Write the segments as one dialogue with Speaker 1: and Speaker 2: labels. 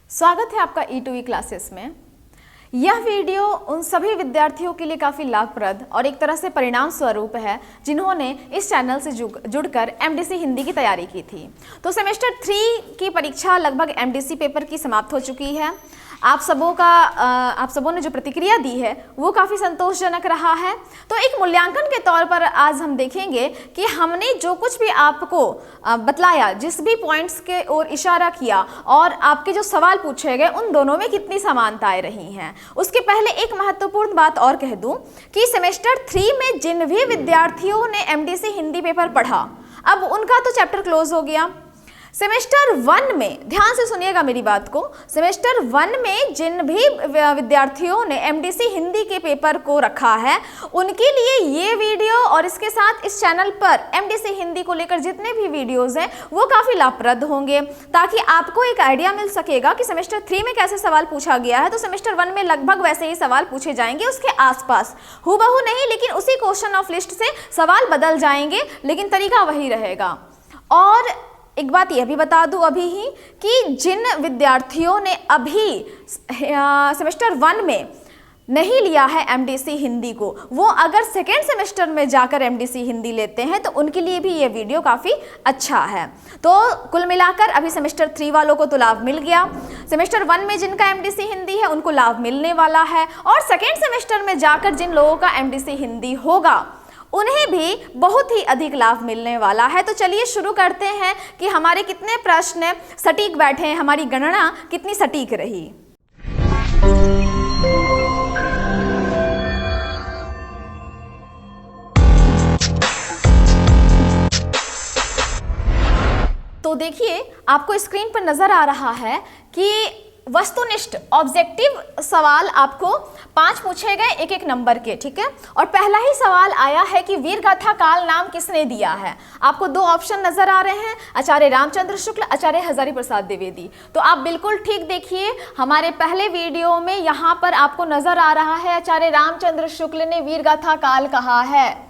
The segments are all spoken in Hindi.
Speaker 1: स्वागत है आपका E2E क्लासेस में। यह वीडियो उन सभी विद्यार्थियों के लिए काफ़ी लाभप्रद और एक तरह से परिणाम स्वरूप है जिन्होंने इस चैनल से जुड़कर MDC हिंदी की तैयारी की थी। तो सेमेस्टर 3 की परीक्षा लगभग MDC पेपर की समाप्त हो चुकी है। आप सबों ने जो प्रतिक्रिया दी है वो काफ़ी संतोषजनक रहा है। तो एक मूल्यांकन के तौर पर आज हम देखेंगे कि हमने जो कुछ भी आपको बतलाया, जिस भी पॉइंट्स के ओर इशारा किया और आपके जो सवाल पूछे गए उन दोनों में कितनी समानताएं रही हैं। उसके पहले एक महत्वपूर्ण बात और कह दूं कि सेमेस्टर 3 में जिन भी विद्यार्थियों ने MDC हिंदी पेपर पढ़ा, अब उनका तो चैप्टर क्लोज हो गया। सेमेस्टर 1 में, ध्यान से सुनिएगा मेरी बात को, सेमेस्टर 1 में जिन भी विद्यार्थियों ने MDC हिंदी के पेपर को रखा है उनके लिए ये वीडियो और इसके साथ इस चैनल पर MDC हिंदी को लेकर जितने भी वीडियोस हैं वो काफ़ी लाभप्रद होंगे, ताकि आपको एक आइडिया मिल सकेगा कि सेमेस्टर 3 में कैसे सवाल पूछा गया है। तो सेमेस्टर 1 में लगभग वैसे ही सवाल पूछे जाएंगे, उसके आसपास, हूबहू नहीं, लेकिन उसी क्वेश्चन ऑफ लिस्ट से सवाल बदल जाएंगे, लेकिन तरीका वही रहेगा। और एक बात यह भी बता दूं अभी ही कि जिन विद्यार्थियों ने अभी सेमेस्टर 1 में नहीं लिया है MDC हिंदी को, वो अगर सेकेंड सेमेस्टर में जाकर MDC हिंदी लेते हैं तो उनके लिए भी ये वीडियो काफ़ी अच्छा है। तो कुल मिलाकर अभी सेमेस्टर 3 वालों को तो लाभ मिल गया, सेमेस्टर 1 में जिनका MDC हिंदी है उनको लाभ मिलने वाला है, और सेकेंड सेमेस्टर में जाकर जिन लोगों का MDC हिंदी होगा उन्हें भी बहुत ही अधिक लाभ मिलने वाला है। तो चलिए शुरू करते हैं कि हमारे कितने प्रश्न सटीक बैठे हैं, हमारी गणना कितनी सटीक रही। तो देखिए, आपको स्क्रीन पर नजर आ रहा है कि वस्तुनिष्ठ ऑब्जेक्टिव सवाल आपको 5 पूछे गए एक एक नंबर के, ठीक है। और पहला ही सवाल आया है कि वीरगाथा काल नाम किसने दिया है। आपको 2 ऑप्शन नजर आ रहे हैं, आचार्य रामचंद्र शुक्ल, आचार्य हजारी प्रसाद द्विवेदी। तो आप बिल्कुल ठीक देखिए, हमारे पहले वीडियो में यहाँ पर आपको नजर आ रहा है आचार्य रामचंद्र शुक्ल ने वीरगाथा काल कहा है।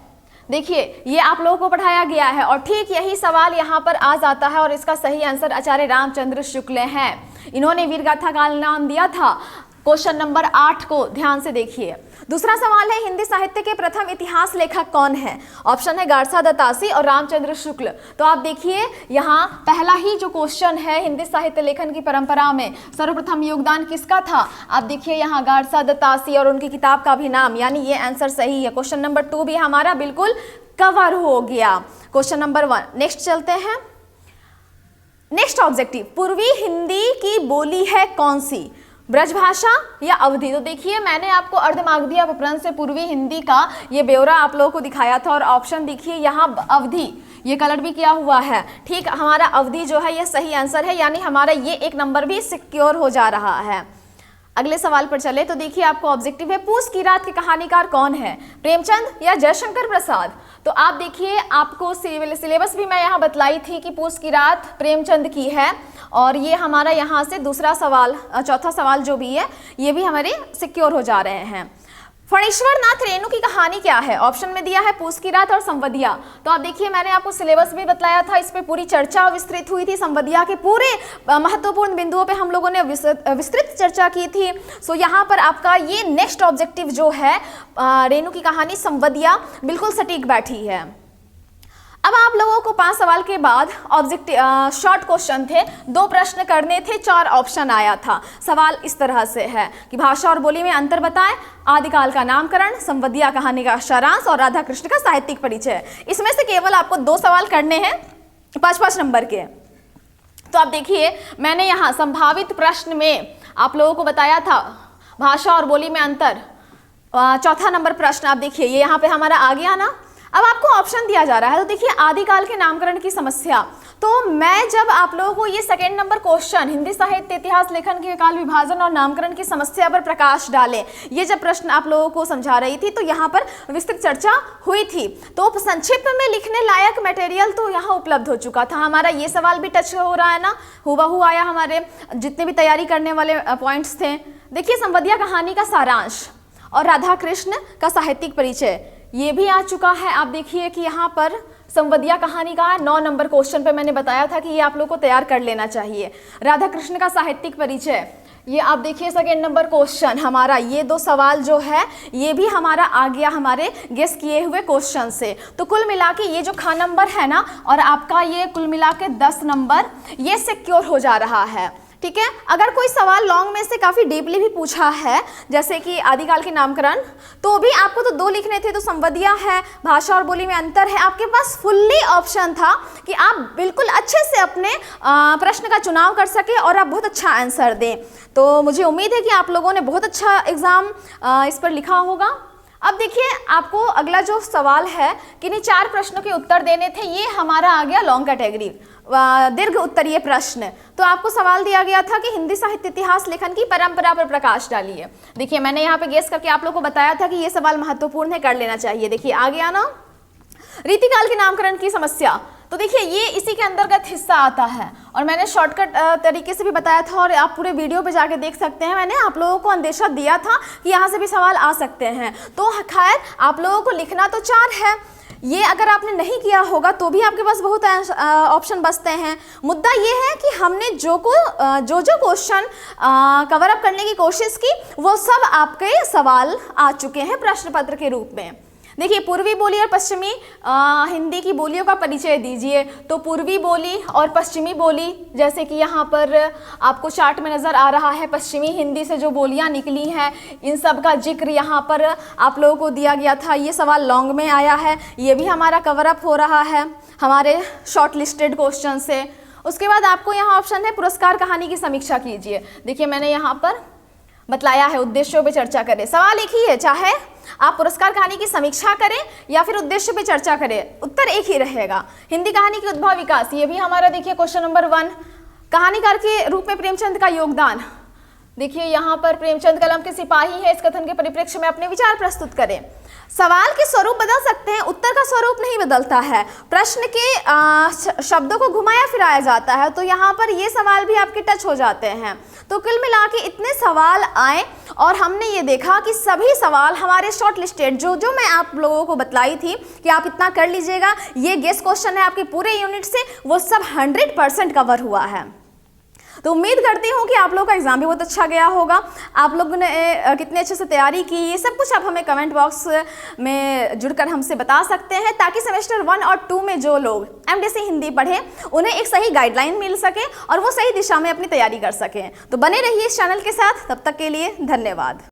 Speaker 1: देखिए, ये आप लोगों को पढ़ाया गया है और ठीक यही सवाल यहाँ पर आ जाता है और इसका सही आंसर आचार्य रामचंद्र शुक्ल हैं। इन्होंने वीरगाथा काल नाम दिया था। क्वेश्चन नंबर 8 को ध्यान से देखिए। दूसरा सवाल है, हिंदी साहित्य के प्रथम इतिहास लेखक कौन है। ऑप्शन है गारसा दत्तासी और रामचंद्र शुक्ल। तो आप देखिए, यहाँ पहला ही जो क्वेश्चन है, हिंदी साहित्य लेखन की परंपरा में सर्वप्रथम योगदान किसका था। आप देखिए यहाँ गारसा दत्तासी और उनकी किताब का भी नाम, यानी ये आंसर सही है। क्वेश्चन नंबर 2 भी हमारा बिल्कुल कवर हो गया। क्वेश्चन नंबर 1 नेक्स्ट चलते हैं। नेक्स्ट ऑब्जेक्टिव, पूर्वी हिंदी की बोली है कौन सी, ब्रजभाषा या अवधी। तो देखिए, मैंने आपको अर्धमागधी अपभ्रंश से पूर्वी हिंदी का ये ब्यौरा आप लोगों को दिखाया था और ऑप्शन देखिए यहाँ अवधी, ये कलर भी किया हुआ है, ठीक। हमारा अवधी जो है ये सही आंसर है, यानी हमारा ये एक नंबर भी सिक्योर हो जा रहा है। अगले सवाल पर चले तो देखिए, आपको ऑब्जेक्टिव है, पूस की रात के कहानीकार कौन है, प्रेमचंद या जयशंकर प्रसाद। तो आप देखिए, आपको सिलेबस भी मैं यहाँ बतलाई थी कि पूस की रात प्रेमचंद की है, और ये हमारा यहाँ से दूसरा सवाल, चौथा सवाल जो भी है, ये भी हमारे सिक्योर हो जा रहे हैं। फणीश्वर नाथ रेणु की कहानी क्या है। ऑप्शन में दिया है पूस की रात और संवदिया। तो आप देखिए, मैंने आपको सिलेबस भी बताया था, इस पे पूरी चर्चा विस्तृत हुई थी, संवदिया के पूरे महत्वपूर्ण बिंदुओं पे हम लोगों ने विस्तृत चर्चा की थी। सो यहाँ पर आपका ये नेक्स्ट ऑब्जेक्टिव जो है, रेणु की कहानी संवदिया, बिल्कुल सटीक बैठी है। अब आप लोगों को 5 सवाल के बाद ऑब्जेक्टिव शॉर्ट क्वेश्चन थे, 2 प्रश्न करने थे, 4 ऑप्शन आया था। सवाल इस तरह से है कि भाषा और बोली में अंतर बताएं, आदिकाल का नामकरण, संवदिया कहानी का सारांश और राधा कृष्ण का साहित्यिक परिचय। इसमें से केवल आपको 2 सवाल करने हैं 5-5 नंबर के। तो आप देखिए, मैंने यहाँ संभावित प्रश्न में आप लोगों को बताया था भाषा और बोली में अंतर। चौथा नंबर प्रश्न आप देखिए, ये यहाँ पे हमारा आ गया ना। अब आपको ऑप्शन दिया जा रहा है, तो देखिए, आदिकाल के नामकरण की समस्या। तो मैं जब आप लोगों को ये सेकेंड नंबर क्वेश्चन, हिंदी साहित्य इतिहास लेखन के काल विभाजन और नामकरण की समस्या पर प्रकाश डाले, ये जब प्रश्न आप लोगों को समझा रही थी तो यहाँ पर विस्तृत चर्चा हुई थी। तो संक्षिप्त में लिखने लायक मटेरियल तो यहाँ उपलब्ध हो चुका था। हमारा ये सवाल भी टच हो रहा है ना, हूबहू आया, हमारे जितने भी तैयारी करने वाले पॉइंट्स थे। देखिए, संवदिया कहानी का सारांश और राधा कृष्ण का साहित्यिक परिचय, ये भी आ चुका है। आप देखिए कि यहाँ पर संवदिया कहानी का 9 नंबर क्वेश्चन पे मैंने बताया था कि ये आप लोग को तैयार कर लेना चाहिए। राधा कृष्ण का साहित्यिक परिचय, ये आप देखिए सेकेंड नंबर क्वेश्चन हमारा, ये 2 सवाल जो है ये भी हमारा आ गया हमारे गेस किए हुए क्वेश्चन से। तो कुल मिला के ये जो खा नंबर है ना, और आपका ये कुल मिला के 10 नंबर ये सिक्योर हो जा रहा है, ठीक है। अगर कोई सवाल लॉन्ग में से काफ़ी डीपली भी पूछा है, जैसे कि आदिकाल के नामकरण, तो भी आपको तो 2 लिखने थे, तो संवदिया है, भाषा और बोली में अंतर है, आपके पास फुल्ली ऑप्शन था कि आप बिल्कुल अच्छे से अपने प्रश्न का चुनाव कर सके और आप बहुत अच्छा आंसर दें। तो मुझे उम्मीद है कि आप लोगों ने बहुत अच्छा एग्ज़ाम इस पर लिखा होगा। अब देखिए आपको अगला जो सवाल है कि नहीं 4 प्रश्नों के उत्तर देने थे, ये हमारा आ गया लॉन्ग कैटेगरी, दीर्घ उत्तरीय प्रश्न। तो आपको सवाल दिया गया था कि हिंदी साहित्य इतिहास लेखन की परंपरा पर प्रकाश डालिए। देखिए मैंने यहाँ पे गेस करके आप लोगों को बताया था कि ये सवाल महत्वपूर्ण है, कर लेना चाहिए। देखिए आ गया ना, रीतिकाल के नामकरण की समस्या, तो देखिए ये इसी के अंतर्गत हिस्सा आता है और मैंने शॉर्टकट तरीके से भी बताया था और आप पूरे वीडियो पे जाके देख सकते हैं। मैंने आप लोगों को अंदेशा दिया था कि यहाँ से भी सवाल आ सकते हैं। तो खैर आप लोगों को लिखना तो 4 है, ये अगर आपने नहीं किया होगा तो भी आपके पास बहुत ऑप्शन बचते हैं। मुद्दा ये है कि हमने जो क्वेश्चन कवर अप करने की कोशिश की वो सब आपके सवाल आ चुके हैं प्रश्न पत्र के रूप में। देखिए पूर्वी बोली और पश्चिमी हिंदी की बोलियों का परिचय दीजिए। तो पूर्वी बोली और पश्चिमी बोली, जैसे कि यहाँ पर आपको चार्ट में नज़र आ रहा है, पश्चिमी हिंदी से जो बोलियाँ निकली हैं इन सब का जिक्र यहाँ पर आप लोगों को दिया गया था। ये सवाल लॉन्ग में आया है, ये भी हमारा कवर अप हो रहा है हमारे शॉर्ट लिस्टेड क्वेश्चन से। उसके बाद आपको यहाँ ऑप्शन है पुरस्कार कहानी की समीक्षा कीजिए। देखिए मैंने यहाँ पर बतलाया है उद्देश्यों पे चर्चा करें, सवाल एक ही है, चाहे आप पुरस्कार कहानी की समीक्षा करें या फिर उद्देश्य पे चर्चा करें, उत्तर एक ही रहेगा। हिंदी कहानी की उद्भव विकास, ये भी हमारा देखिए क्वेश्चन नंबर 1। कहानीकार के रूप में प्रेमचंद का योगदान, देखिए यहाँ पर प्रेमचंद कलम के सिपाही है, इस कथन के परिप्रेक्ष्य में अपने विचार प्रस्तुत करें। सवाल के स्वरूप बदल सकते हैं, उत्तर का स्वरूप नहीं बदलता है, प्रश्न के शब्दों को घुमाया फिराया जाता है, तो यहाँ पर ये सवाल भी आपके टच हो जाते हैं। तो कुल मिला के इतने सवाल आए और हमने ये देखा कि सभी सवाल हमारे शॉर्ट लिस्टेड जो मैं आप लोगों को बतलाई थी कि आप इतना कर लीजिएगा, ये गेस क्वेश्चन है आपके पूरे यूनिट से, वो सब 100% कवर हुआ है। तो उम्मीद करती हूँ कि आप लोगों का एग्जाम भी बहुत अच्छा गया होगा। आप लोगों ने कितने अच्छे से तैयारी की, ये सब कुछ आप हमें कमेंट बॉक्स में जुड़कर हमसे बता सकते हैं, ताकि सेमेस्टर 1 और 2 में जो लोग एमडीसी हिंदी पढ़े उन्हें एक सही गाइडलाइन मिल सके और वो सही दिशा में अपनी तैयारी कर सकें। तो बने रहिए इस चैनल के साथ, तब तक के लिए धन्यवाद।